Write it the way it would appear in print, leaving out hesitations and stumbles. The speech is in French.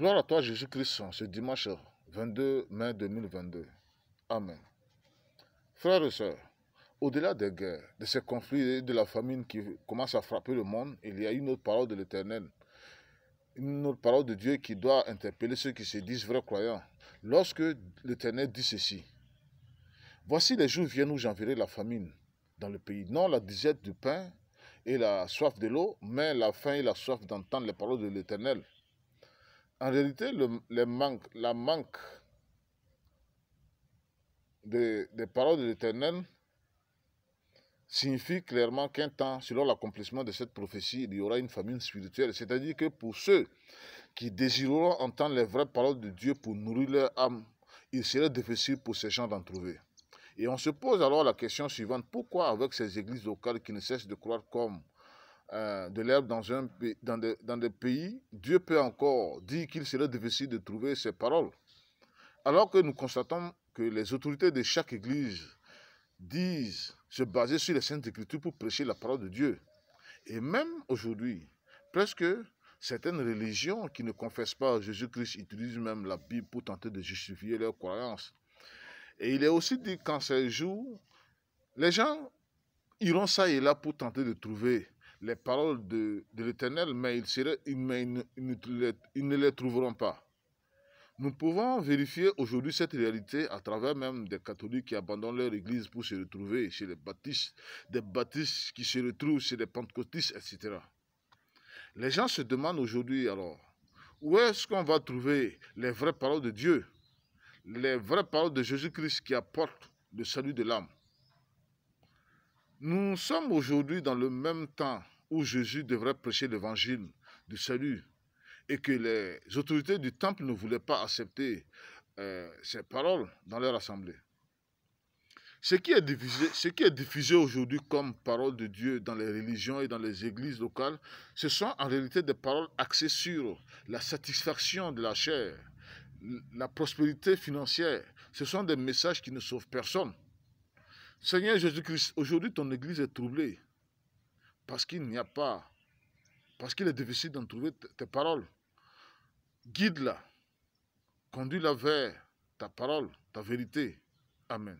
Gloire à toi, Jésus-Christ, ce dimanche 22 mai 2022. Amen. Frères et sœurs, au-delà des guerres, de ces conflits et de la famine qui commencent à frapper le monde, il y a une autre parole de l'Éternel, une autre parole de Dieu qui doit interpeller ceux qui se disent vrais croyants. Lorsque l'Éternel dit ceci: voici les jours viennent où j'enverrai la famine dans le pays, non la disette du pain et la soif de l'eau, mais la faim et la soif d'entendre les paroles de l'Éternel. En réalité, la manque des paroles de l'Éternel signifie clairement qu'un temps, selon l'accomplissement de cette prophétie, il y aura une famine spirituelle. C'est-à-dire que pour ceux qui désireront entendre les vraies paroles de Dieu pour nourrir leur âme, il serait difficile pour ces gens d'en trouver. Et on se pose alors la question suivante: pourquoi avec ces églises locales qui ne cessent de croire comme de l'herbe dans des pays, Dieu peut encore dire qu'il serait difficile de trouver ces paroles, alors que nous constatons que les autorités de chaque église disent se baser sur les Saintes Écritures pour prêcher la parole de Dieu. Et même aujourd'hui, presque certaines religions qui ne confessent pas Jésus-Christ utilisent même la Bible pour tenter de justifier leurs croyances. Et il est aussi dit qu'en ces jours, les gens iront ça et là pour tenter de trouver les paroles de l'Éternel, mais ils ne les trouveront pas. Nous pouvons vérifier aujourd'hui cette réalité à travers même des catholiques qui abandonnent leur église pour se retrouver chez les baptistes, des baptistes qui se retrouvent chez les pentecôtistes, etc. Les gens se demandent aujourd'hui alors, où est-ce qu'on va trouver les vraies paroles de Dieu, les vraies paroles de Jésus-Christ qui apportent le salut de l'âme? Nous sommes aujourd'hui dans le même temps où Jésus devrait prêcher l'évangile du salut et que les autorités du temple ne voulaient pas accepter ces paroles dans leur assemblée. Ce qui est diffusé aujourd'hui comme parole de Dieu dans les religions et dans les églises locales, ce sont en réalité des paroles axées sur la satisfaction de la chair, la prospérité financière. Ce sont des messages qui ne sauvent personne. Seigneur Jésus-Christ, aujourd'hui ton église est troublée parce qu'il est difficile d'en trouver tes paroles. Guide-la, conduis-la vers ta parole, ta vérité. Amen.